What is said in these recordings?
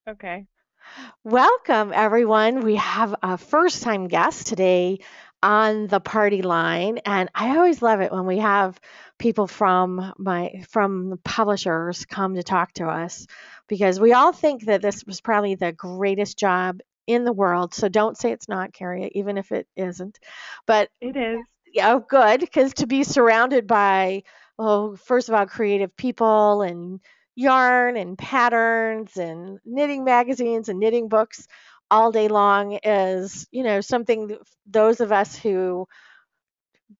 Okay. Welcome, everyone. We have a first time guest today on the party line. And I always love it when we have people from the publishers come to talk to us because we all think that this was probably the greatest job in the world. So don't say it's not, Carrie, even if it isn't. But It is. yeah, good, because to be surrounded by, well, first of all, creative people and yarn and patterns and knitting magazines and knitting books all day long is, something that those of us who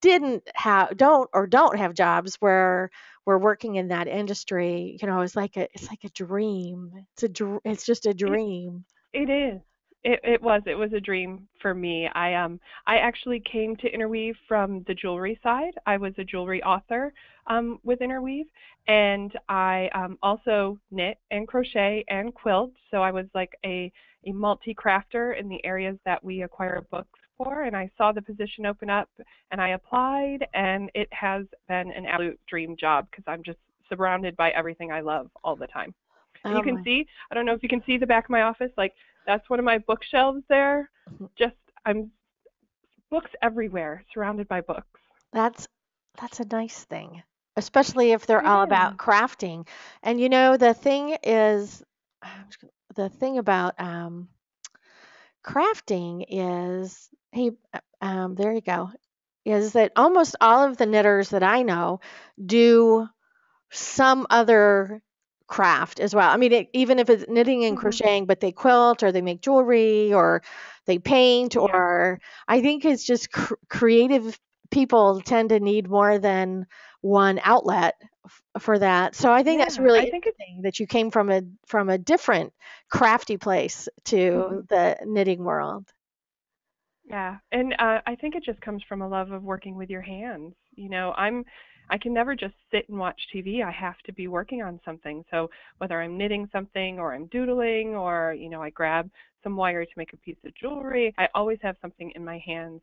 didn't have, don't have jobs where we're working in that industry, it's like a dream. It's just a It dream. it is. It was a dream for me. I actually came to Interweave from the jewelry side. I was a jewelry author with Interweave, and I also knit and crochet and quilt. So I was like a multi-crafter in the areas that we acquire books for, and I saw the position open up and I applied, and it has been an absolute dream job because I'm just surrounded by everything I love all the time. And you can Um, see, I don't know if you can see the back of my office, like that's one of my bookshelves there. Just I'm books everywhere, surrounded by books. That's that's a nice thing, especially if they're It all about is. crafting. And the thing about crafting is, hey, there you go, is that almost all of the knitters that I know do some other craft as well. I mean, even if it's knitting and Mhm. crocheting, but they quilt or they make jewelry or they paint, Yeah. or I think it's just creative people tend to need more than one outlet for that. So I think that's Yeah. really I think it's interesting that you came from a different crafty place mhm. to the knitting world. Yeah, and I think it just comes from a love of working with your hands. I can never just sit and watch TV. I have to be working on something. So whether I'm knitting something or I'm doodling or I grab some wire to make a piece of jewelry, I always have something in my hands.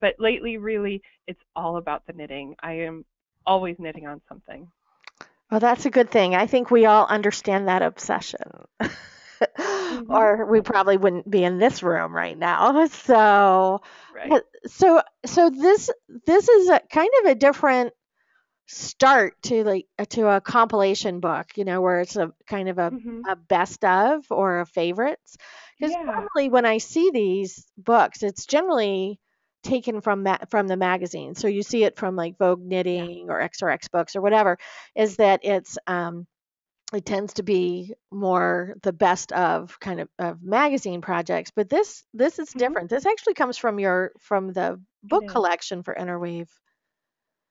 But lately, really, it's all about the knitting. I am always knitting on something. Well, that's a good thing. I think we all understand that obsession. Mhm. Or we probably wouldn't be in this room right now. So, Right. so this is a kind of a different start to to a compilation book, where it's a kind of a Mhm. a best of or a favorites. Because Yeah. normally when I see these books, it's generally taken from the magazine. So you see it from like Vogue Yeah. Knitting or XRX Books or whatever. Is that it tends to be more the best of kind of magazine projects, but this is Mhm. different. This actually comes from the It book is. collection for Interweave.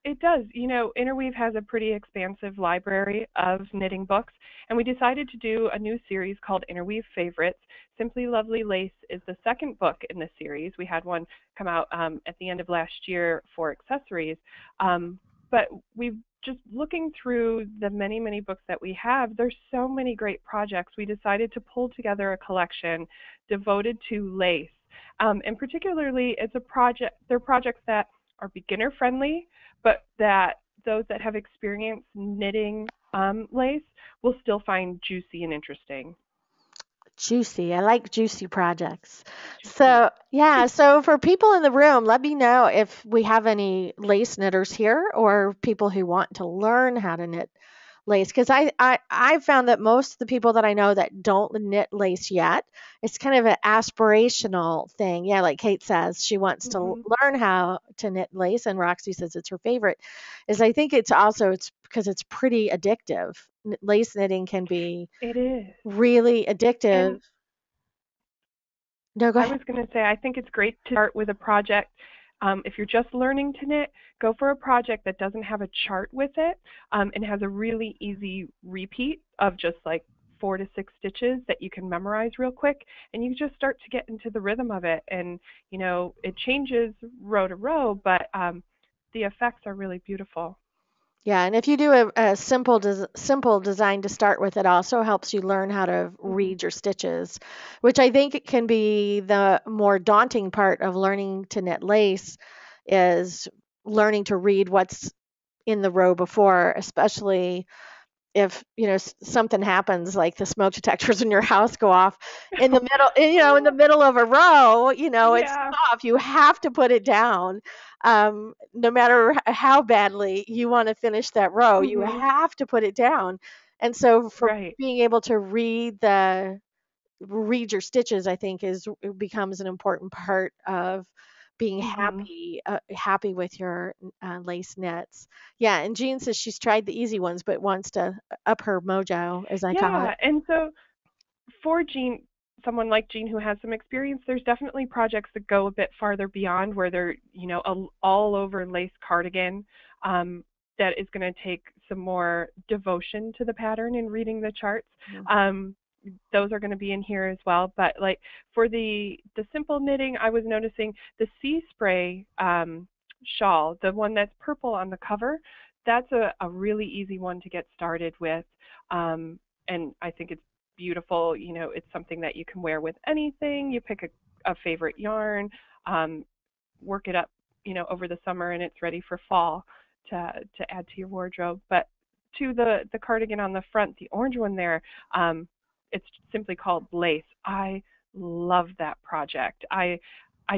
It does. Interweave has a pretty expansive library of knitting books, and we decided to do a new series called Interweave Favorites. Simply Lovely Lace is the second book in the series. We had one come out at the end of last year for accessories, but we've just looking through the many, many books that we have, there's so many great projects. We decided to pull together a collection devoted to lace. And particularly, they're projects that are beginner friendly but that those that have experience knitting lace will still find juicy and interesting. Juicy. I like juicy projects. Juicy. So, yeah, so for people in the room, let me know if we have any lace knitters here or people who want to learn how to knit lace, because I found that most of the people that I know that don't knit lace yet, it's kind of an aspirational thing. Yeah, like Kate says, she wants to Hmm. learn how to knit lace, and Roxy says it's her favorite. Is I think it's because it's pretty addictive. Lace knitting can be It is. really addictive. And No, go I ahead. was going to say, I think it's great to start with a project. If you're just learning to knit, go for a project that doesn't have a chart with it and has a really easy repeat of just like 4 to 6 stitches that you can memorize real quick. And you just start to get into the rhythm of it. And, it changes row to row, but the effects are really beautiful. Yeah, and if you do a simple design to start with, it also helps you learn how to Hmm. read your stitches, which I think it can be the more daunting part of learning to knit lace is learning to read what's in the row before, especially if something happens, like the smoke detectors in your house go off in the middle, in the Oh, middle of a row, it's yeah. off. You have to put it down. No matter how badly you want to finish that row, you Mhm. have to put it down. And so for Right. being able to read your stitches, I think is it becomes an important part of being Mhm. happy with your lace knits. Yeah, and Jean says she's tried the easy ones, but wants to up her mojo, as I call it. Yeah, and so for Jean, someone like Jean who has some experience, there's definitely projects that go a bit farther beyond where they're, all over lace cardigan. That is going to take some more devotion to the pattern and reading the charts. Mhm. Um, those are going to be in here as well. But like for the simple knitting, I was noticing the sea spray shawl, the one that's purple on the cover. That's a really easy one to get started with. And I think it's beautiful. It's something that you can wear with anything. You pick a favorite yarn, um, work it up, over the summer, and it's ready for fall to add to your wardrobe. But to the cardigan on the front, the orange one there, it's simply called Lace. I love that project. I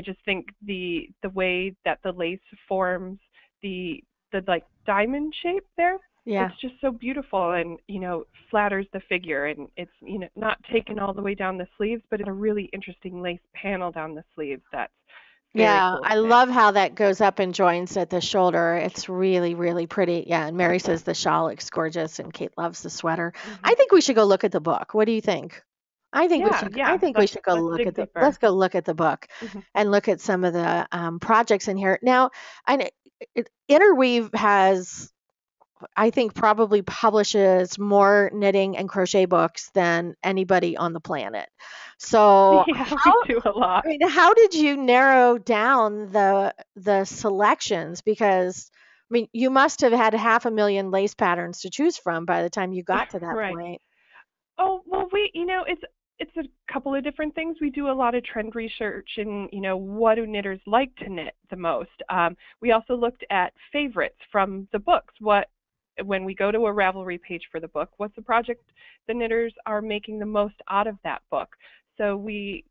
just think the way that the lace forms the like diamond shape there, Yeah. it's just so beautiful and flatters the figure, and it's not taken all the way down the sleeves, but it's a really interesting lace panel down the sleeves that's very Yeah, cool I to knit. love how that goes up and joins at the shoulder. It's really, really pretty. Yeah, and Mary says the shawl looks gorgeous, and Kate loves the sweater. I Hmm. think we should go look at the book. What do you think? I think we Yeah, should. I yeah. think we Let's should go let's look dig at the. deeper. Let's go look at the book, Hmm. and look at some of the projects in here. Now, Interweave has, I think, probably publishes more knitting and crochet books than anybody on the planet. So Yeah, we do a lot. how did you narrow down the selections? Because you must have had half a million lace patterns to choose from by the time you got to that Right. point. Oh, well, it's a couple of different things. We do a lot of trend research and, what do knitters like to knit the most. We also looked at favorites from the books. When we go to a Ravelry page for the book, what's the project the knitters are making the most out of that book? So we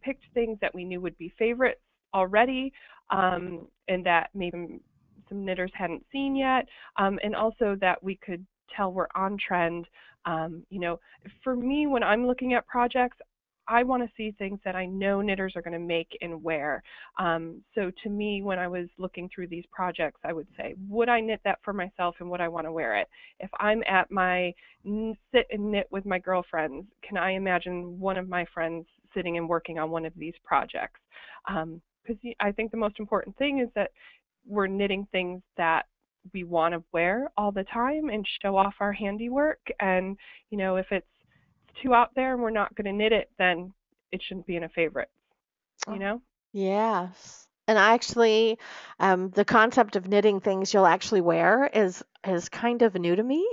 picked things that we knew would be favorites already, and that maybe some knitters hadn't seen yet, and also that we could tell were on trend. For me, when I'm looking at projects, I want to see things that I know knitters are going to make and wear. So to me, when I was looking through these projects, I would say, would I knit that for myself and would I want to wear it? If I'm at my sit and knit with my girlfriends, can I imagine one of my friends sitting and working on one of these projects? Because I think the most important thing is that we're knitting things that we want to wear all the time and show off our handiwork. And, if it's too out there and we're not going to knit it, then it shouldn't be in a favorite, you Oh, know? yes. And actually, the concept of knitting things you'll actually wear is kind of new to me.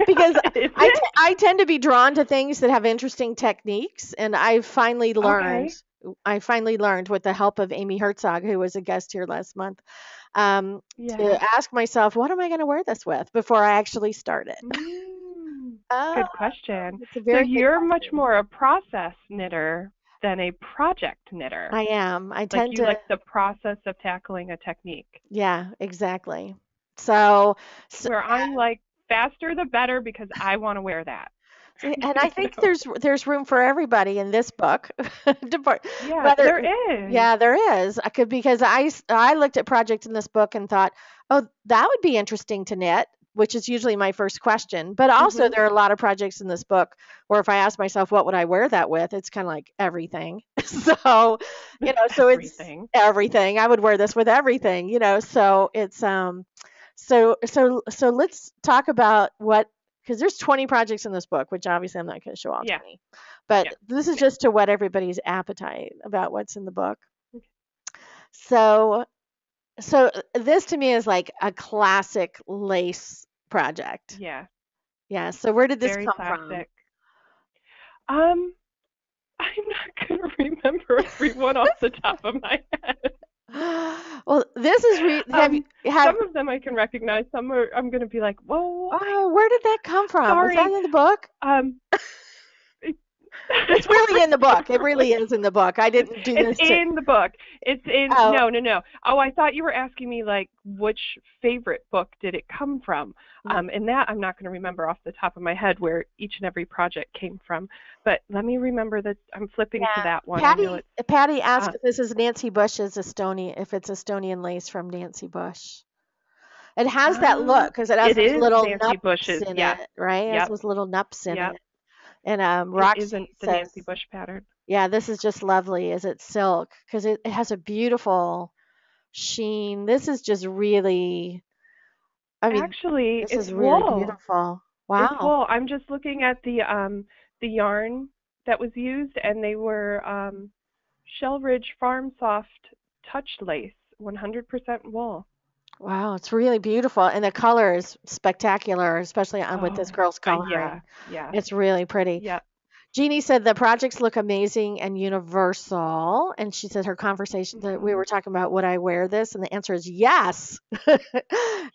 Because Is it? I tend to be drawn to things that have interesting techniques, and Okay. I finally learned with the help of Amy Herzog, who was a guest here last month, to Yeah. ask myself, what am I going to wear this with before I actually start it? Mm, Oh, good question. it's a So very good you're much question. more a process knitter than a project knitter. I am. I Like tend you to, like the process of tackling a technique. yeah, exactly. So, so Where I'm like faster the better because I want to wear that. see, and I you think know. there's room for everybody in this book. Yeah, Whether there is. yeah, there is. I could because I looked at projects in this book and thought, oh, that would be interesting to knit, which is usually my first question. But also Mhm. there are a lot of projects in this book where if I ask myself what would I wear that with, it's kind of like everything. So, so it's Everything. everything. I would wear this with everything, so it's so let's talk about what, because there's 20 projects in this book, which obviously I'm not going to show all Yeah. 20. But Yeah. this is Yeah. just to whet everybody's appetite about what's in the book. So this to me is like a classic lace project. Yeah. Yeah. So where did this Very come from? classic. Um, I'm not gonna remember everyone off the top of my head. Well, this is have Um, you have some of them I can recognize. Some are I'm gonna be like, whoa, oh, where did that come from? Is that sorry. in the book? Um, it- It's really in the book. It really is in the book. I it's didn't do it's this to. in the book. It's in Oh, no, no, no. Oh, I thought you were asking me like which favorite book did it come from? And that I'm not going to remember off the top of my head where each and every project came from. But let me remember that I'm flipping to yeah. that one. I know Patty it's Patty asked uh, if this is Nancy Bush's Estonian, if it's Estonian lace from Nancy Bush. It has that look uh because it has it those is little Nancy nups Bush's. in Yes. it, right? It has Yep. those little nups in Yep. it. And It Roxy isn't the says, Nancy Bush pattern. yeah, this is just lovely. Is it silk? Because it has a beautiful sheen. This is just really, I mean, Actually, this it's is really wool. beautiful. It's Wow. wool. I'm just looking at the yarn that was used, and they were Shellridge Farm Soft Touch Lace, 100% wool. Wow, it's really beautiful. And the color is spectacular, especially on with this Oh, girl's yeah, coloring. yeah, It's really pretty. yep, Jeannie said the projects look amazing and universal. And she said her conversation that we mhm, were talking about, would I wear this? And the answer is yes.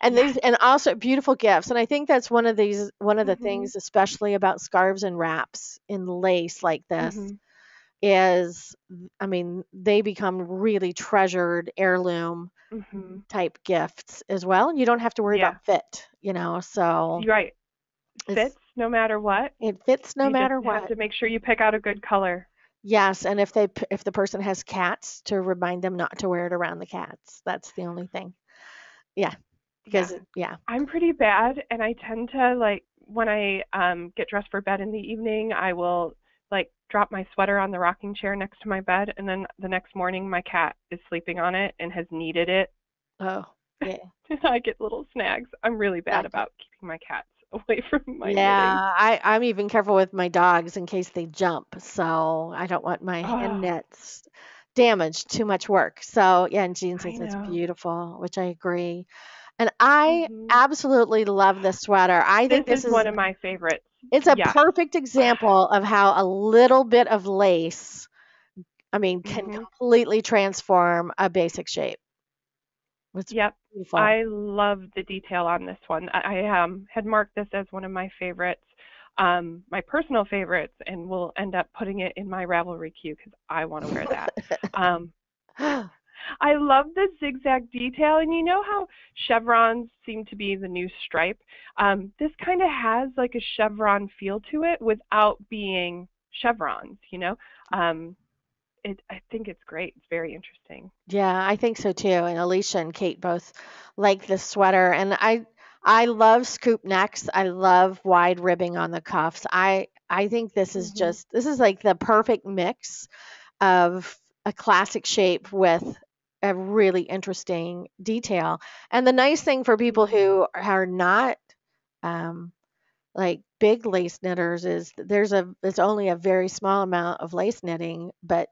And yes, these and also beautiful gifts. And I think that's one of the mhm, things, especially about scarves and wraps in lace like this, mhm, is I mean, they become really treasured heirloom mhm, type gifts as well. And you don't have to worry yeah, about fit. So you're right. it's Fits no matter what. it fits no You just matter have what. to make sure you pick out a good color. Yes, and if the person has cats, to remind them not to wear it around the cats. That's the only thing. Yeah, Yeah, because yeah. I'm pretty bad, and I tend to like when I get dressed for bed in the evening, I will like drop my sweater on the rocking chair next to my bed, and then the next morning my cat is sleeping on it and has kneaded it. Oh, yeah. I get little snags. I'm really bad Not good. about keeping my cats away from my knitting. Yeah, I'm even careful with my dogs in case they jump. So I don't want my hen Oh, nets damaged. Too much work. So yeah, and Jean I says it's know. beautiful, which I agree. And I Hmm. absolutely love this sweater. I This think this is is one of my favorites. it's a Yes. perfect example of how a little bit of lace, I mean, can Mhm. completely transform a basic shape. It's Yep. beautiful. I love the detail on this one. I had marked this as one of my favorites, my personal favorites, and will end up putting it in my Ravelry queue because I want to wear that. Um, I love the zigzag detail, and you know how chevrons seem to be the new stripe? This kind of has like a chevron feel to it without being chevrons, you know? Um, I think it's great. It's very interesting. Yeah, I think so too. And Alicia and Kate both like the sweater. And I love scoop necks. I love wide ribbing on the cuffs. I think Hmm. this is like the perfect mix of a classic shape with a really interesting detail. And the nice thing for people Hmm. who are not um, like big lace knitters is there's only a very small amount of lace knitting, but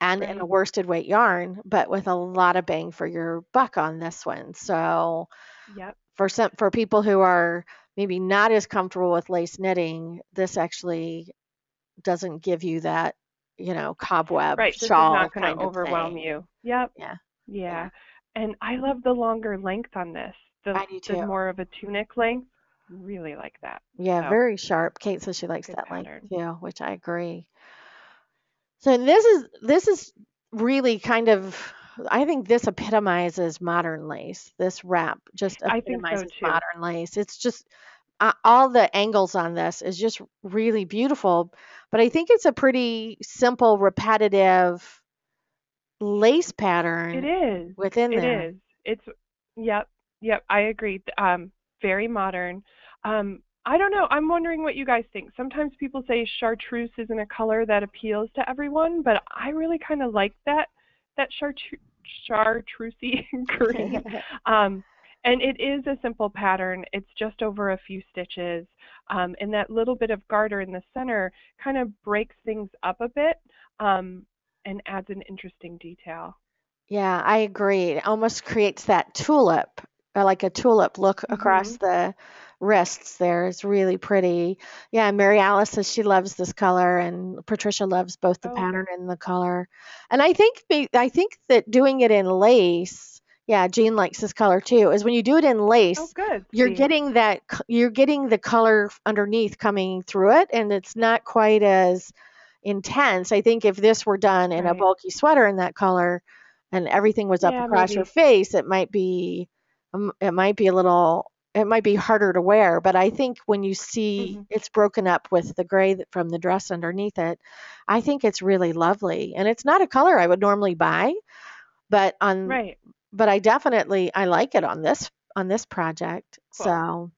and in a Right. worsted weight yarn, but with a lot of bang for your buck on this one. So Yep. for people who are maybe not as comfortable with lace knitting, this actually doesn't give you that, cobweb Right. This is shawl not going to kind of overwhelm thing. you. Yep. Yeah, yeah, Yeah. And I love the longer length on this. I do The too. more of a tunic length. Really like that. Yeah, So very sharp. Kate says she likes good that length pattern. too, which I agree. So this is really kind of I think this epitomizes modern lace. This wrap just I think so epitomizes too. modern lace. It's just all the angles on this is just really beautiful, but I think it's a pretty simple, repetitive lace It pattern is. within It there. is. It's yep. Yep, I agree. Very modern. I don't know. I'm wondering what you guys think. Sometimes people say chartreuse isn't a color that appeals to everyone, but I really kind of like that chartreusey green. Um, and it is a simple pattern. It's just over a few stitches. And that little bit of garter in the center kind of breaks things up a bit. And adds an interesting detail. Yeah, I agree. It almost creates that tulip like a tulip look across Mhm. the wrists there. It's really pretty. Yeah, Mary Alice says she loves this color, and Patricia loves both the Oh, pattern and the color. And I think that doing it in lace, yeah, Jean likes this color too, is when you do it in oh, lace, good. you're See. getting you're getting the color underneath coming through it, and it's not quite as intense. I think if this were done in a Right. bulky sweater in that color and everything was up Yeah, across your maybe. face, it might be a little it might be harder to wear, but I think when you see Mhm. it's broken up with the gray from the dress underneath it, I think it's really lovely. And it's not a color I would normally buy, but on Right. but I like it on this project. Cool. So,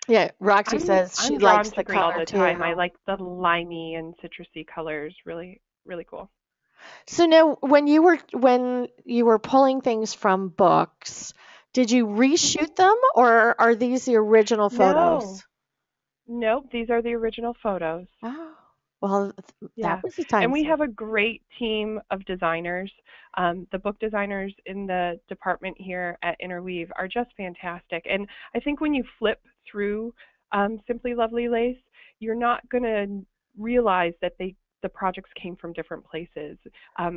yeah, Roxy says she I'm likes drawn the to green all color the time. I too. like the limey and citrusy colors. Really, really cool. So now, when you were pulling things from books, did you Mhm. reshoot them, or are these the original photos? No. Nope, these are the original photos. Oh, well, that Yeah. was a time And we save. have a great team of designers. The book designers in the department here at Interweave are just fantastic. And I think when you flip through Simply Lovely Lace, you're not going to realize that the projects came from different places.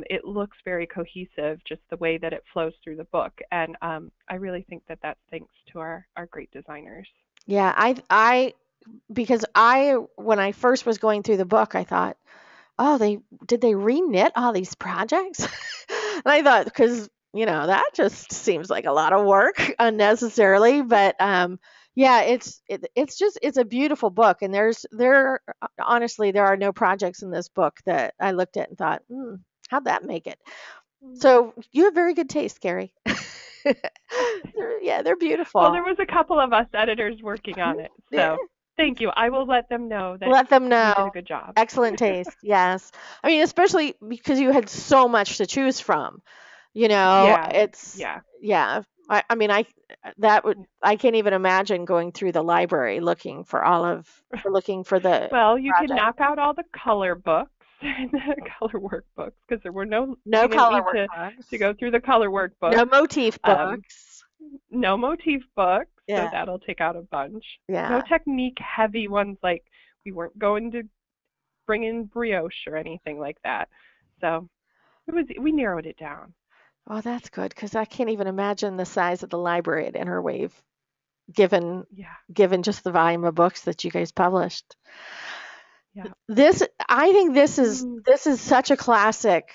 It looks very cohesive, just the way that it flows through the book. And I really think that that's thanks to our great designers. Yeah, because when I first was going through the book, I thought, oh, they re-knit all these projects? And I thought, because, that just seems like a lot of work unnecessarily. But yeah, it's a beautiful book. And honestly, there are no projects in this book that I looked at and thought, how'd that make it? So you have very good taste, Gary. Yeah, they're Well, beautiful. there was a couple of us editors working on it, Yeah, so thank you. I will let them know that let them we did a know. good job. Excellent taste. Yes. I mean, especially because you had so much to choose from. Yeah, It's yeah. yeah. I mean, I can't even imagine going through the library looking for the Well, you can project. knock out all the color books and the color workbooks because there were no, No we didn't color need to workbooks. go through the color No workbooks. motif Um, books. no motif books, so Yeah. that'll take out a bunch. No Yeah. technique heavy ones like we weren't going to bring in brioche or anything like that. So we narrowed it down. Oh, that's good because I can't even imagine the size of the library at Interwave, given Yeah, given just the volume of books that you guys published. yeah. I think Mm, this is such a classic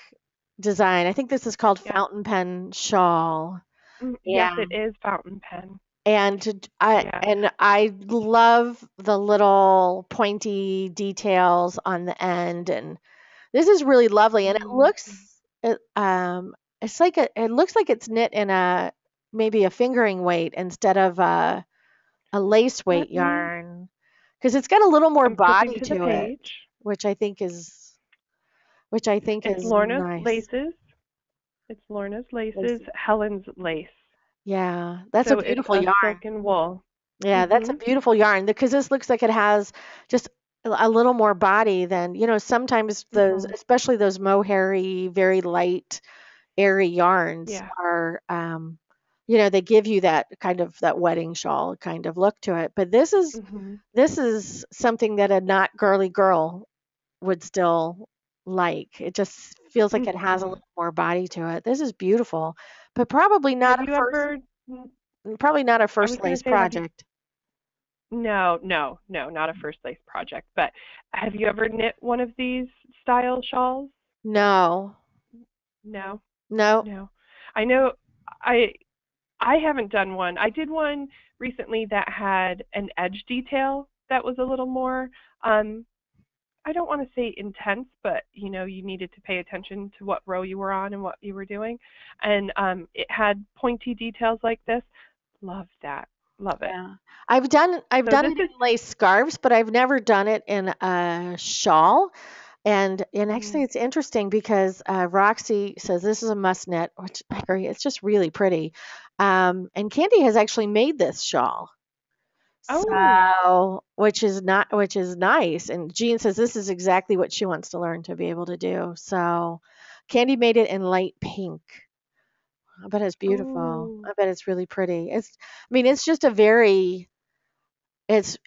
design. I think this is called yeah. fountain pen shawl. Yes, Yeah. it is fountain pen. Yeah. And I love the little pointy details on the end, and this is really lovely. And Mhm. it looks like it's knit in a maybe a fingering weight instead of a lace weight Let me yarn, because it's got a little more I'm flipping body to the to it, page. which I think is which I think It's is Lorna's nice. Laces. It's Lorna's Laces, Lacy. Helen's Lace. Yeah, that's a So it's beautiful a yarn. silken wool. Yeah, that's a Mhm. beautiful yarn because this looks like it has just a little more body than, sometimes those, Mhm. especially those mohairy, very light, airy yarns Yeah. are, they give you that wedding shawl kind of look to it. But Mhm. this is something that a not girly girl would still like. It just feels like it has a Mhm. little more body to it. This is beautiful, but probably Have you ever not a I was first going to lace say have you project. No, no, no, not a first lace project, but have you ever knit one of these style shawls? No, No. no. No. I know I I haven't done one. I did one recently that had an edge detail that was a little more I don't want to say intense, but you needed to pay attention to what row you were on and what you were doing. And it had pointy details like this. Love that. Love it. Yeah. I've So done this it is in lace scarves, but I've never done it in a shawl. And actually, mm, it's interesting because Roxy says this is a must knit, which I agree. It's just really pretty. And Candy has actually made this shawl, oh, so which is nice. And Jean says this is exactly what she wants to learn to be able to do. So Candy made it in light pink. I bet it's beautiful. Ooh. I bet it's really pretty. I mean, it's just a very it's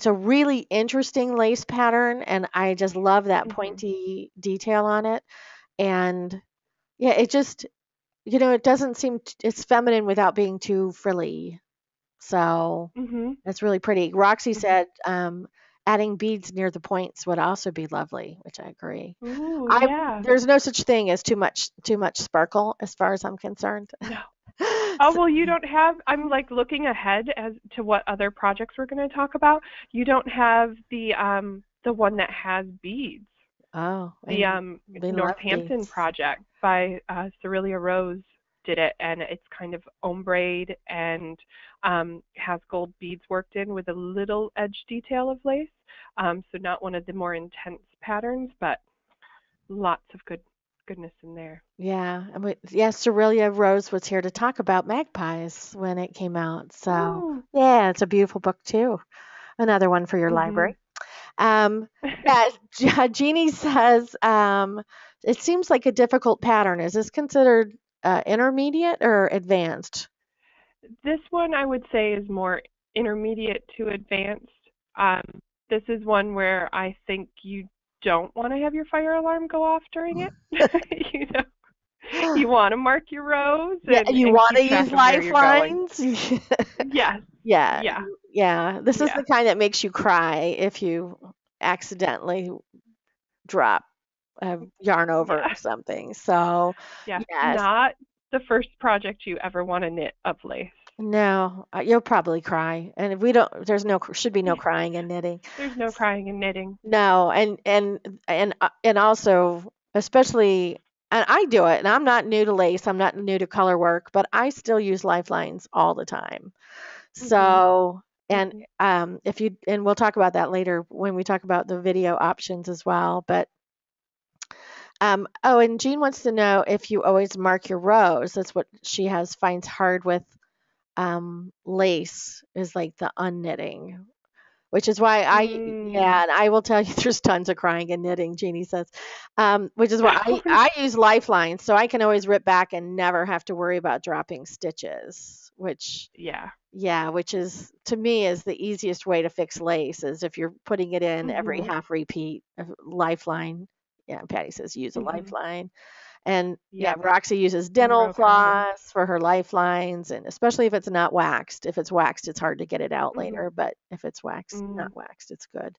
a really interesting lace pattern, and I just love that Mhm. pointy detail on it. And yeah, it just it doesn't seem it's feminine without being too frilly. So Mhm. it's really pretty. Roxy Mhm. said adding beads near the points would also be lovely, which I agree. Ooh, I yeah. There's no such thing as too much sparkle as far as I'm concerned. No. Oh, So, well, you don't have, I'm like looking ahead as to what other projects we're going to talk about. You don't have the one that has beads. oh, The and they love Northampton beads. project by Cerelia Rose did it, and it's kind of ombre and has gold beads worked in with a little edge detail of lace. So not one of the more intense patterns, but lots of goodness in there. Yeah, yeah, Cerelia Rose was here to talk about magpies when it came out. So, Ooh. yeah, it's a beautiful book too. Another one for your library. Mhm. Um, yeah, Jeannie says it seems like a difficult pattern. Is this considered intermediate or advanced? This one I would say is more intermediate to advanced. Um, this is one where I think you don't want to have your fire alarm go off during it. you know, you want to mark your rows Yeah, you and want keep to use track of where you're going. lifelines? Yes. Yeah, Yeah. yeah. This is Yeah. the kind that makes you cry if you accidentally drop a yarn over Yeah. or something. So, Yeah. yes. Not the first project you ever want to knit of lace. No, you'll probably cry. And if we don't, there's no, should be no crying in knitting. There's no crying and knitting. No, and also, especially, and I do it, and I'm not new to lace, I'm not new to color work, but I still use lifelines all the time. Mhm. So, and Mhm. if you, and we'll talk about that later when we talk about the video options as well. But oh, and Jean wants to know if you always mark your rows. That's what she has finds hard with lace is like the unknitting, which is why yeah, Mm. and I will tell you there's tons of crying and knitting, Jeannie says, which is why Oh, I use lifelines, so I can always rip back and never have to worry about dropping stitches, which, yeah. yeah, which is to me is the easiest way to fix lace is if you're putting it in every Mhm. half repeat, a lifeline. Yeah, Patty says use a Mhm. lifeline. And yeah, Yep. Roxy uses And dental row counters. floss for her lifelines, and especially if it's not waxed. If it's waxed, it's hard to get it out Mhm. later, but if it's waxed, not Mm. waxed, it's good.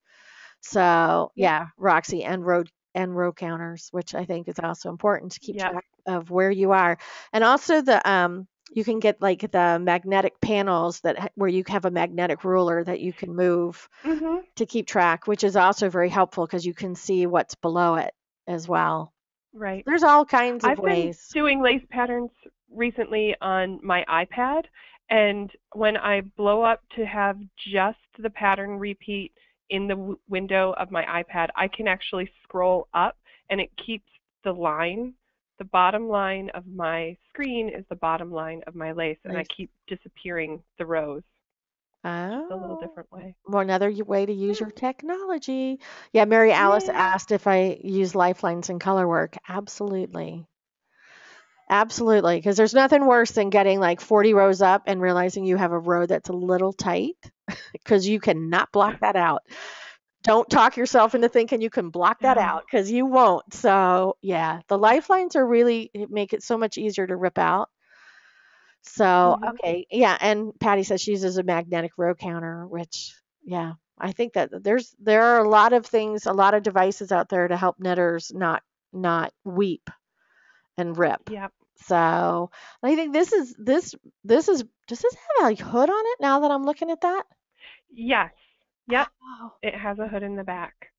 So Yep. yeah, Roxy and row counters, which I think is also important to keep Yes. track of where you are. And also the you can get like the magnetic panels where you have a magnetic ruler that you can move Mhm. to keep track, which is also very helpful because you can see what's below it as well. Right. There's all kinds of I've been ways. doing lace patterns recently on my iPad, and when I blow up to have just the pattern repeat in the window of my iPad, I can actually scroll up and it keeps the line. The bottom line of my screen is the bottom line of my lace, and I Nice. keep disappearing the rows. Just a little Oh, different way. well, another way to use your technology. Yeah, Mary Alice Yeah. asked if I use lifelines in color work. Absolutely. Absolutely. Because there's nothing worse than getting like 40 rows up and realizing you have a row that's a little tight because you cannot block that out. Don't talk yourself into thinking you can block that No. out because you won't. So, yeah, the lifelines are really make it so much easier to rip out. So, Mhm. okay, yeah, and Patty says she uses a magnetic row counter, which, yeah, I think that there are a lot of things, a lot of devices out there to help knitters not weep and rip. Yep. So, I think this is does this have a hood on it now that I'm looking at that? Yes. Yep. Oh, It has a hood in the back.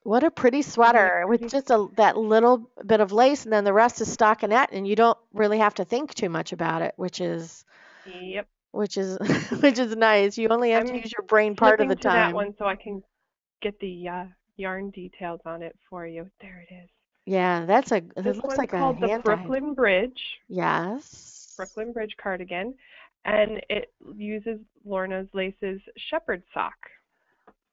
what a pretty Isn't it sweater with pretty? just that little bit of lace, and then the rest is stockinette, and you don't really have to think too much about it, Yep. which is which is nice. You only have to I'm use your brain part of the flipping to that time. one so I can get the yarn details on it for you. There it is. Yeah, it This looks one's like a called the hand dyed. Yes. Brooklyn Bridge cardigan, and it uses Lorna's Lace's shepherd sock.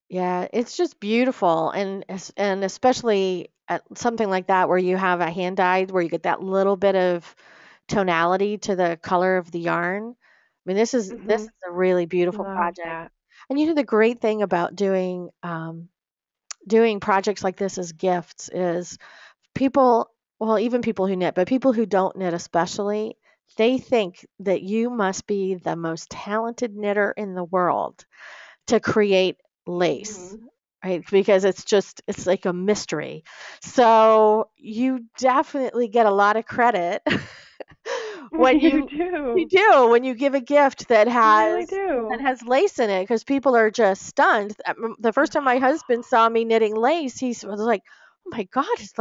Yeah, it's just beautiful and especially at something like that where you have a hand dyed where you get that little bit of tonality to the color of the yarn. I mean, this Mhm. is a really beautiful Love project. that. And the great thing about doing projects like this as gifts is people, well, even people who knit, but people who don't knit especially, they think that you must be the most talented knitter in the world to create lace, Mhm. right? Because it's like a mystery. So you definitely get a lot of credit when You you do. do when you give a gift that You really that do. has lace in it, because people are just stunned. The first time my husband saw me knitting lace, was like, "Oh my God, it's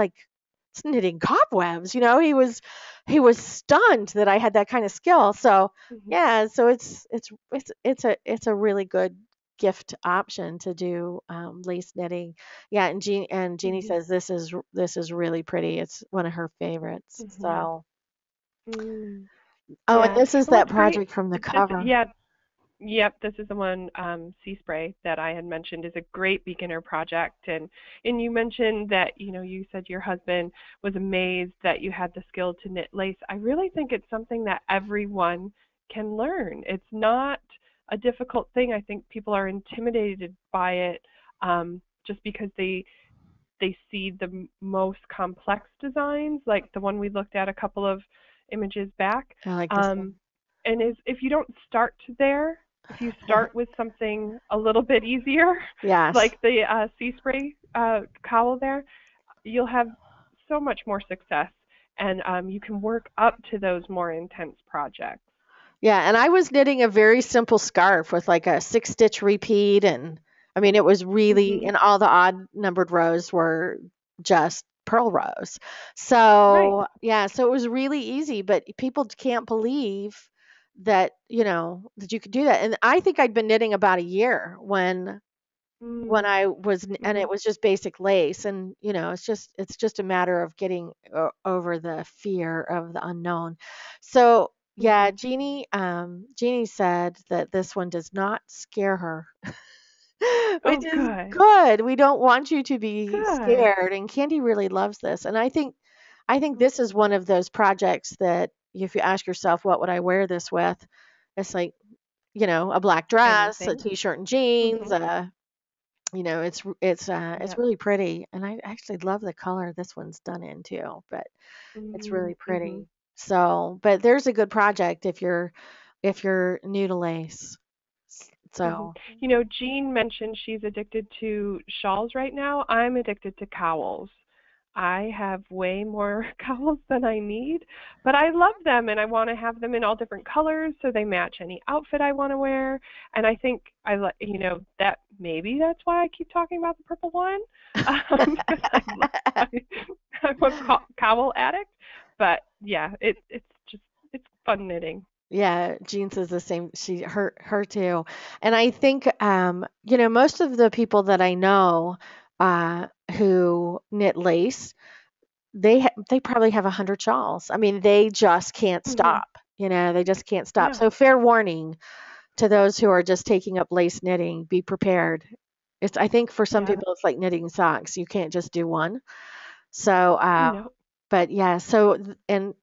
knitting cobwebs." He was stunned that I had that kind of skill. So Mhm. yeah, so it's a really good gift option to do lace knitting. Yeah, and Jeannie Mhm. says this is really pretty. It's one of her favorites. Mhm. So. Mm. Oh, and Yeah. this is And that what's great, project from the this, cover. yeah, yep, this is the one, Sea Spray, that I had mentioned is a great beginner project. And you mentioned that, you said your husband was amazed that you had the skill to knit lace. I really think it's something that everyone can learn. It's not a difficult thing. I think people are intimidated by it, just because they see the most complex designs, like the one we looked at a couple of images back. I like this Um, one. and if you don't start there, if you start with something a little bit easier, Yes. like the sea spray cowl there, you'll have so much more success, and you can work up to those more intense projects. Yeah, and I was knitting a very simple scarf with like a 6 stitch repeat, and I mean it was really, Mhm. and all the odd numbered rows were just purl rows. Right. So, yeah, so it was really easy, but people can't believe that you could do that. And I think I'd been knitting about a year when Mm. I was, and it Mhm. was just basic lace, and it's just a matter of getting over the fear of the unknown. So yeah, Mhm. Jeannie said that this one does not scare her, which Oh, is good. good. We don't want you to be Good. scared, and Candy really loves this. And I think this is Mhm. one of those projects that if you ask yourself, what would I wear this with? It's like, a black dress, a Anything. t-shirt and jeans, Mhm. it's Yep. really pretty, and I actually love the color this one's done in too, but it's really Mhm. Mhm. pretty. So, but there's a good project if you're new to lace. Mhm. So, Jean mentioned she's addicted to shawls right now. I'm addicted to cowls. I have way more cowls than I need, but I love them and I want to have them in all different colors so they match any outfit I want to wear. And I think that maybe that's why I keep talking about the purple one, because I, I'm a cowl addict. But yeah, it's fun knitting. yeah, Jean says the same. Her too. And I think most of the people that I know who knit lace, they probably have 100 shawls. I mean, they just can't Mhm. stop. They just can't stop. Yeah. So fair warning to those who are just taking up lace knitting, be prepared. I think for some Yeah. people it's like knitting socks. You can't just do one. So, No. but yeah, and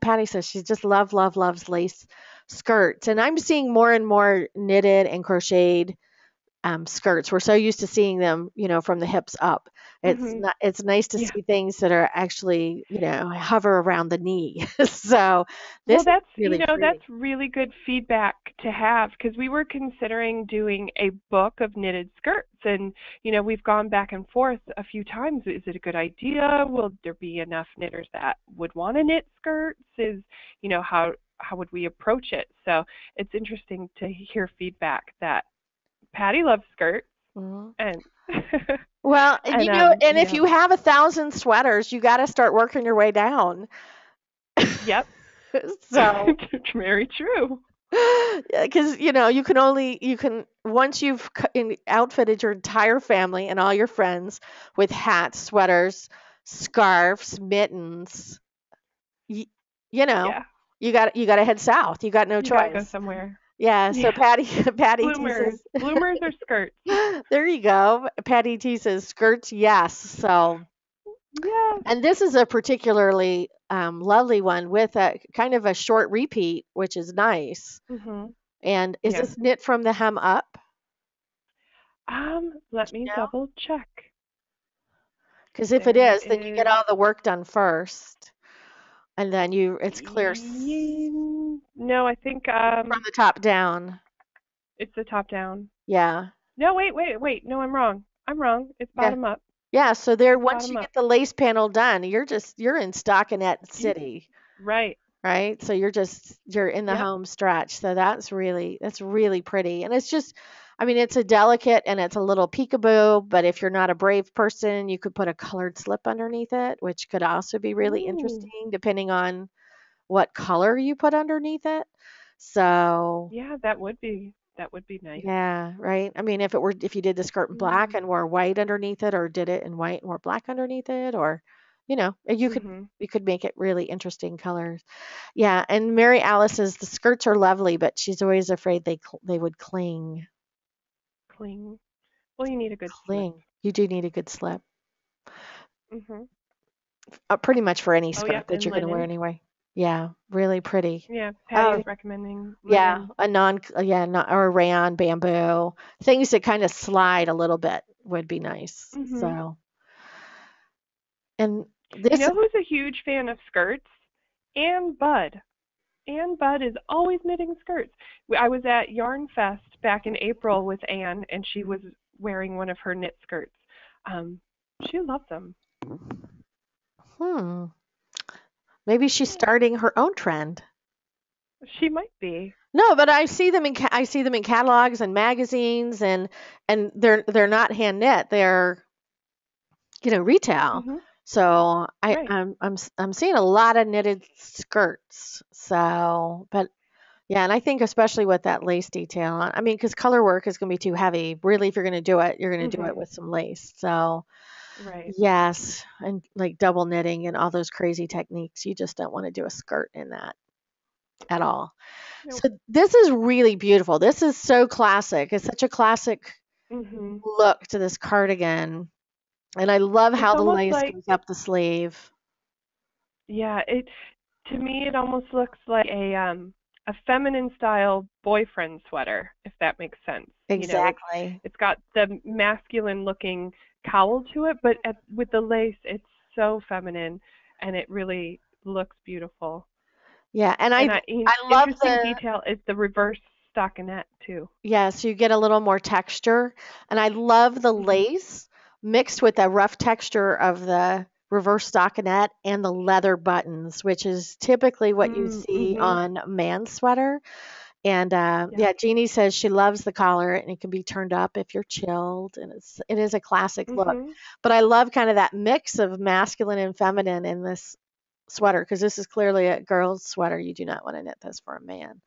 Patty says she just loves lace skirts. And I'm seeing more and more knitted and crocheted skirts. We're so used to seeing them, from the hips up. Mhm. It's nice to Yeah. see things that are actually, hover around the knee. So Well, this is really that's pretty. really good feedback to have because we were considering doing a book of knitted skirts, and we've gone back and forth a few times. Is it a good idea? Will there be enough knitters that would want to knit skirts? How would we approach it? So it's interesting to hear feedback that Patty loves skirts, Mhm. and Well, and and and if you have 1,000 sweaters, you got to start working your way down. yep, So, very true. because you can once you've outfitted your entire family and all your friends with hats, sweaters, scarves, mittens, you, you know, Yeah, you got to head south. You got no you got to go choice. somewhere. Yeah. So Yeah. Patty Bloomers. teases. Bloomers or skirts? There you go. Patty teases skirts. Yes. So. Yes. And this is a particularly lovely one with a kind of a short repeat, which is nice. Mhm. And is Yeah. this knit from the hem up? Let me No, double check. because if it There is, then you get is. all the work done first, and then it's clear No, I think from the top down. it's the top down. Yeah, No, wait. No, I'm wrong. I'm wrong. It's yeah, bottom up. yeah. So there, It's once bottom you up. get the lace panel done, you're in stockinette You city. right. Right? So you're in the Yep. home stretch. So that's really pretty. And it's just I mean, it's a delicate and it's a little peekaboo, but if you're not a brave person, you could put a colored slip underneath it, which could also be really Ooh. interesting depending on what color you put underneath it. So, Yeah, that would be nice. yeah, right. I mean, if you did the skirt in black Mhm. and wore white underneath it, or did it in white and wore black underneath it, or Mhm. you could make it really interesting colors. Yeah, and Mary Alice says the skirts are lovely, but she's always afraid they would cling. Cling. Well, you need a good slip. Cling. You do need a good slip, Mhm. pretty much for any Oh, skirt yep, that and you're going to wear linen. anyway. Yeah, really pretty. Yeah, Patty's Oh, recommending yeah, linen. or a rayon bamboo. Things that kind of slide a little bit would be nice. Mhm. So, and You this, know who's a huge fan of skirts? Ann Budd. Ann Budd is always knitting skirts. I was at Yarn Fest back in April with Ann, and she was wearing one of her knit skirts. Um, she loved them. hmm, maybe she's Yeah, starting her own trend. she might be. No, but I see them in catalogs and magazines, and they're not hand knit. They're retail. Mhm. So Right. I'm seeing a lot of knitted skirts. So, but yeah, and I think especially with that lace detail. I mean, because color work is going to be too heavy. Really, if you're going to do it, you're going to do it Mhm. with some lace. So Right. yes, and like double knitting and all those crazy techniques. You just don't want to do a skirt in that at all. Nope. So this is really beautiful. This is so classic. It's such a classic Mhm. look to this cardigan. And I love It's how the almost lace like, goes up the sleeve. yeah, it to me it almost looks like a feminine style boyfriend sweater, if that makes sense. You know, Exactly. it's got the masculine looking cowl to it, but with the lace it's so feminine and it really looks beautiful. Yeah, and And I love interesting the detail is the reverse stockinette too. yeah, so you get a little more texture, and I love the Mhm. lace mixed with the rough texture of the reverse stockinette and the leather buttons, which is typically what you see Mhm. on a man's sweater. And Yep. yeah, Jeannie says she loves the collar and it can be turned up if you're chilled, and it is a classic look. Mhm. But I love kind of that mix of masculine and feminine in this sweater because this is clearly a girl's sweater. You do not want to knit this for a man.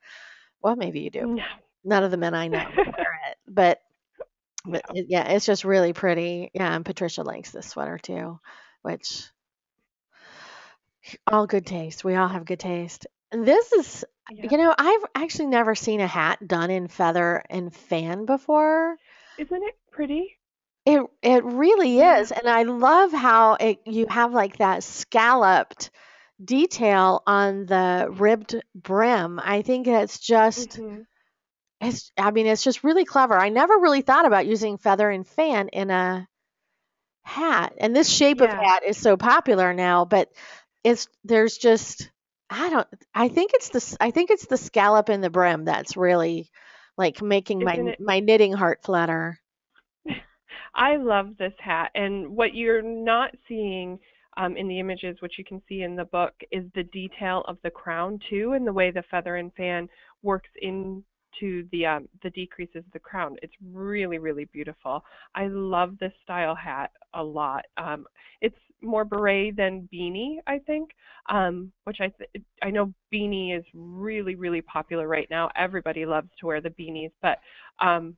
Well, maybe you do. No. None of the men I know would wear it, but No. yeah, it's just really pretty. Yeah, and Patricia likes this sweater too, which all good taste. We all have good taste. And this is, Yep. I've actually never seen a hat done in feather and fan before. Isn't it pretty? It really Yeah. is, and I love how you have like that scalloped detail on the ribbed brim. I think Mhm. I mean, it's just really clever. I never really thought about using feather and fan in a hat. And this shape of Yeah. hat is so popular now, but there's just I don't I think it's the scallop in the brim that's really like making Isn't it? my knitting heart flutter. I love this hat. And what you're not seeing in the images, which you can see in the book, is the detail of the crown too, and the way the feather and fan works into the decreases of the crown. It's really, really beautiful. I love this style hat a lot. It's more beret than beanie, I think, which I know beanie is really, really popular right now. Everybody loves to wear the beanies, but um,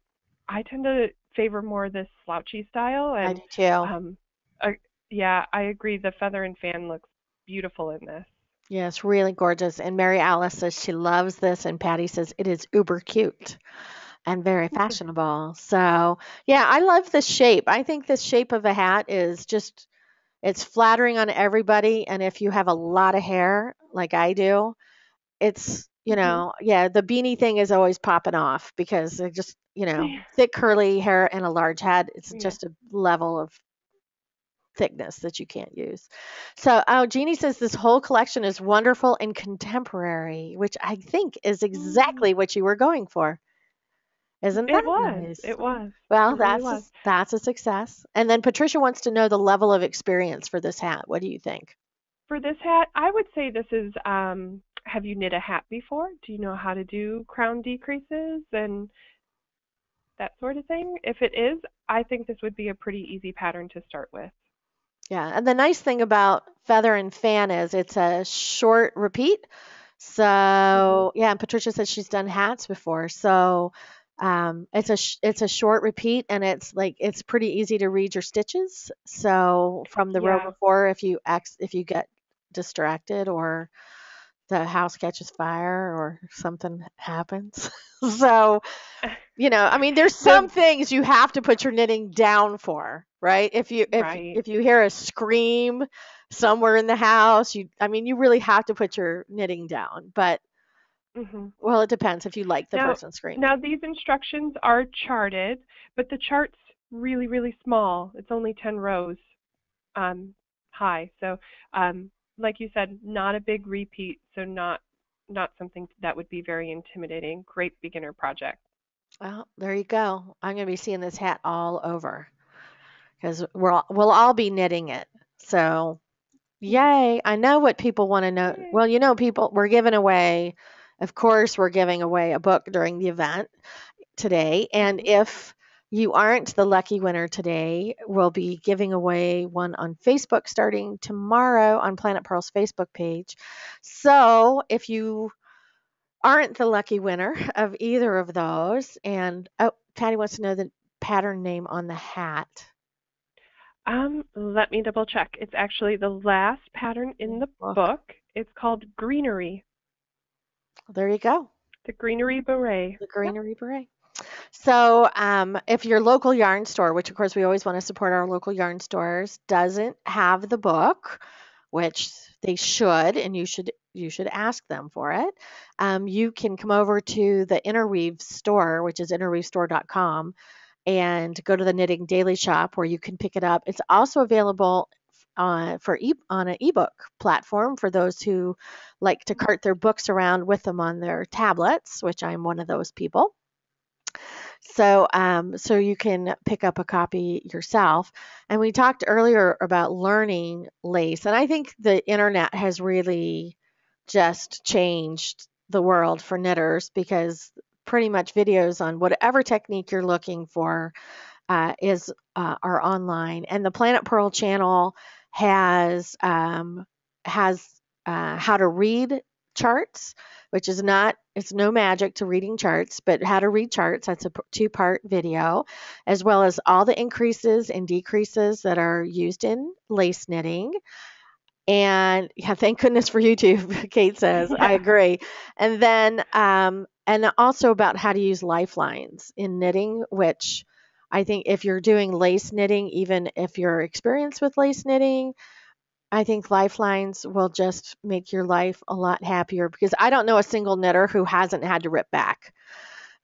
I tend to favor more this slouchy style, I and do too. um, uh, yeah, I agree. The feather and fan looks beautiful in this. Yeah, it's really gorgeous. And Mary Alice says she loves this, and Patty says it is uber cute and very fashionable. So, yeah, I love this shape. I think this shape of a hat is just It's flattering on everybody. And if you have a lot of hair, like I do, it's, Mhm. yeah, the beanie thing is always popping off because they're just, thick curly hair and a large head. It's Yeah. just a level of thickness that you can't use. So, oh, Jeannie says this whole collection is wonderful and contemporary, which I think is Mhm. exactly what you were going for. Isn't It that was. nice? It was. Well, It really was. that's a success. And then Patricia wants to know the level of experience for this hat. What do you think? For this hat, I would say this is have you knit a hat before? Do you know how to do crown decreases and that sort of thing? If it is, I think this would be a pretty easy pattern to start with. Yeah, and the nice thing about Feather and Fan is it's a short repeat. Mhm. So, yeah, and Patricia said she's done hats before. So, it's a short repeat and it's pretty easy to read your stitches. So, from the row Yeah. before if you get distracted or the house catches fire or something happens. So, I mean, there's some The things you have to put your knitting down for, right? right. If you hear a scream somewhere in the house, you really have to put your knitting down. But Mhm. well, it depends if you like the Now person screaming. now these instructions are charted, but the chart's really really small. It's only 10 rows um high. So like you said, not a big repeat, so not something that would be very intimidating. Great beginner project. Well, there you go. I'm going to be seeing this hat all over because we'll all be knitting it. So, yay. I know what people want to know. Yay. Well, people, we're giving away, of course, we're giving away a book during the event today. And Mhm. if you aren't the lucky winner today, we'll be giving away one on Facebook starting tomorrow on Planet Pearl's Facebook page. So if you aren't the lucky winner of either of those, and oh, Patty wants to know the pattern name on the hat. Let me double check. It's actually the last pattern in the Look, book. It's called Greenery, there you go. the Greenery Beret. The Yep. greenery beret. So, if your local yarn store, which of course we always want to support our local yarn stores, doesn't have the book, which they should, and you should ask them for it. You can come over to the Interweave store, which is interweavestore.com, and go to the Knitting Daily Shop where you can pick it up. It's also available on an ebook platform for those who like to cart their books around with them on their tablets, which I'm one of those people. So you can pick up a copy yourself. And we talked earlier about learning lace, and I think the internet has really just changed the world for knitters because pretty much videos on whatever technique you're looking for is are online, and the Planet Pearl channel has has how to read charts, which is not it's no magic to reading charts, but how to read charts. That's a two-part video, as well as all the increases and decreases that are used in lace knitting. And yeah, thank goodness for YouTube, Kate says. I Yeah. agree. And also about how to use lifelines in knitting, which I think if you're doing lace knitting, even if you're experienced with lace knitting, I think lifelines will just make your life a lot happier because I don't know a single knitter who hasn't had to rip back.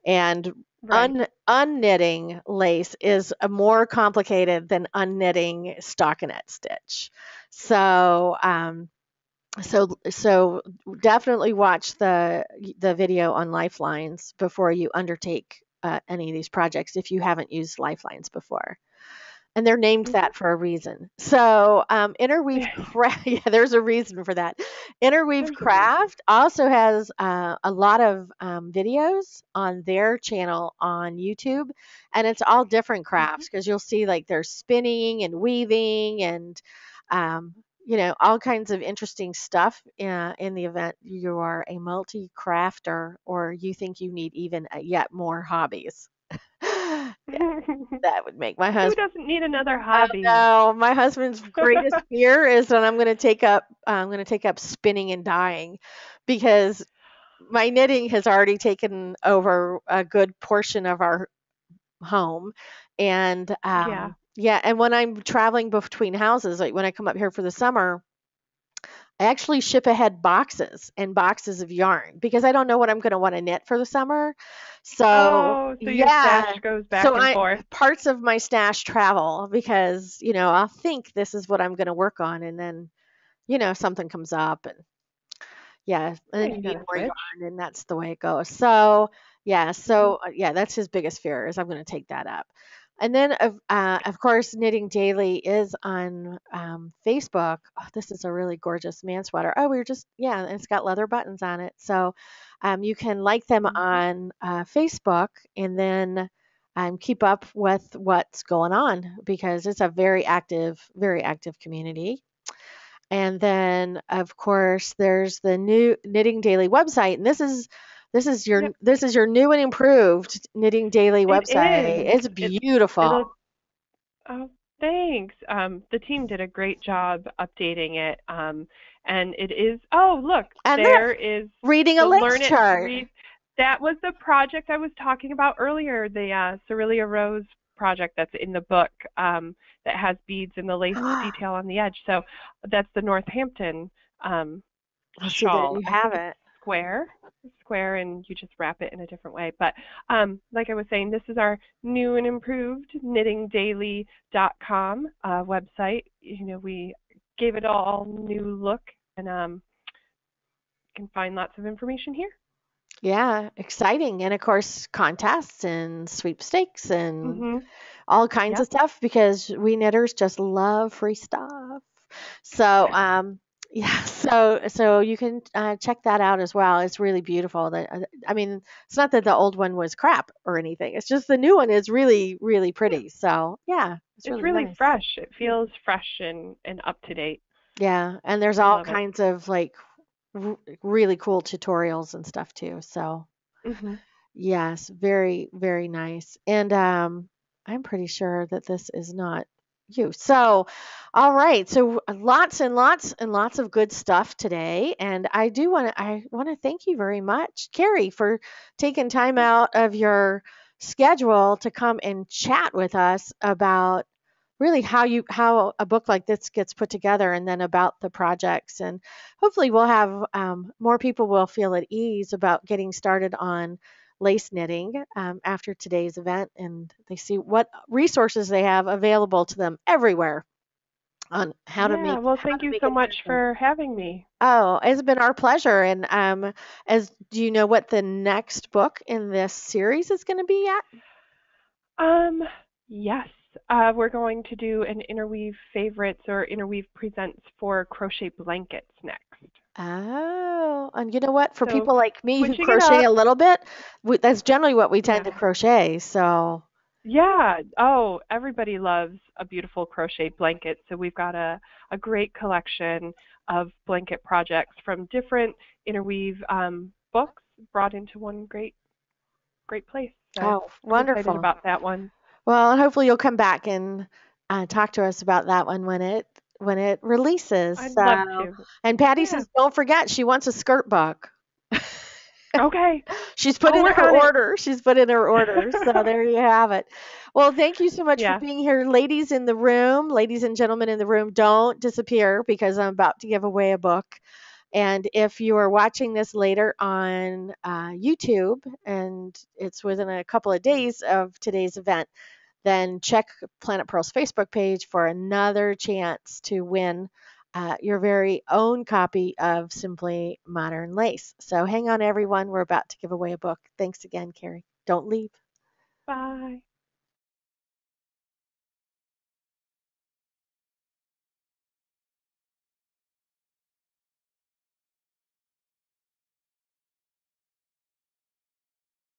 And Right. unknitting lace is more complicated than unknitting stockinette stitch. So, so definitely watch the video on lifelines before you undertake any of these projects if you haven't used lifelines before. And they're named Mhm. that for a reason. So, Interweave Craft, yeah, there's a reason for that. Interweave There's a reason. Craft also has a lot of videos on their channel on YouTube, and it's all different Mhm. crafts because you'll see like they're spinning and weaving and um, all kinds of interesting stuff in the event you are a multi-crafter or you think you need even yet more hobbies. Yeah, that would make my Who husband. doesn't need another Oh hobby? no, my husband's greatest fear is that I'm going to take up spinning and dyeing because my knitting has already taken over a good portion of our home, and Yeah. Yeah, and when I'm traveling between houses, like when I come up here for the summer, I actually ship ahead boxes and boxes of yarn because I don't know what I'm going to want to knit for the summer. So, Oh, so your stash yeah. goes back So and I forth. parts of my stash travel because, I'll think this is what I'm going to work on and then, something comes up and yeah, and Yeah, then you you need gotta more switch. yarn and that's the way it goes. So, yeah, Mhm. that's his biggest fear is I'm going to take that up. And then of course Knitting Daily is on Facebook. Oh, this is a really gorgeous man sweater. Oh, we were just yeah, and it's got leather buttons on it. So you can like them Mhm. on Facebook and then keep up with what's going on because it's a very active community. And then of course there's the new Knitting Daily website, and Yep, this is your new and improved Knitting Daily it website. is. It's beautiful. It'll Oh, thanks. The team did a great job updating it. And it is, oh, look, And look, there is reading a the lace Learn It chart. Read. That was the project I was talking about earlier, the Cerealia Rose project that's in the book that has beads and the lace detail on the edge. So that's the Northampton um, Let's see, there shawl. you I have think it's it. square, and you just wrap it in a different way. But like I was saying, this is our new and improved knittingdaily.com website. We gave it all new look, and you can find lots of information here. Yeah, exciting. And of course, contests and sweepstakes and Mhm. all kinds of Yep. stuff because we knitters just love free stuff. So, yeah, so you can check that out as well. It's really beautiful. I mean, it's not that the old one was crap or anything. It's just the new one is really, really Yeah. pretty. So, yeah, it's It's really really nice. fresh. It feels fresh and up to date. Yeah, and there's I all love it. kinds of like really cool tutorials and stuff too. So, Mhm. yes, very, very nice. And I'm pretty sure that this is not you. So, all right. So lots and lots and lots of good stuff today. And I want to thank you very much, Carrie, for taking time out of your schedule to come and chat with us about really how a book like this gets put together and then about the projects and hopefully we'll have more people will feel at ease about getting started on lace knitting after today's event and they see what resources they have available to them everywhere on Yeah. Well, how thank to you make so it much happen. for having me. Oh, it's been our pleasure. And as do you know what the next book in this series is going to be yet? Um, yes. We're going to do an Interweave favorites or Interweave presents for crochet blankets next. Oh, and you know what? For So people like me who switching it crochet up. a little bit, that's generally what we tend to Yeah. crochet. So, Yeah. Oh, everybody loves a beautiful crochet blanket. So we've got a great collection of blanket projects from different Interweave books brought into one great place. So oh, I'm excited wonderful. about that one. Well, and hopefully you'll come back and talk to us about that one when it releases. I'd love So, to. and Patty Yeah. says, don't forget she wants a skirt book. Okay. She's put I'll in work her on it. order. She's put in her order. So there you have it. Well, thank you so much for Yeah. being here, ladies in the room, ladies and gentlemen in the room. Don't disappear because I'm about to give away a book. And if you are watching this later on YouTube and it's within a couple of days of today's event, then check Planet Pearl's Facebook page for another chance to win your very own copy of Simply Modern Lace. So hang on, everyone. We're about to give away a book. Thanks again, Carrie. Don't leave. Bye.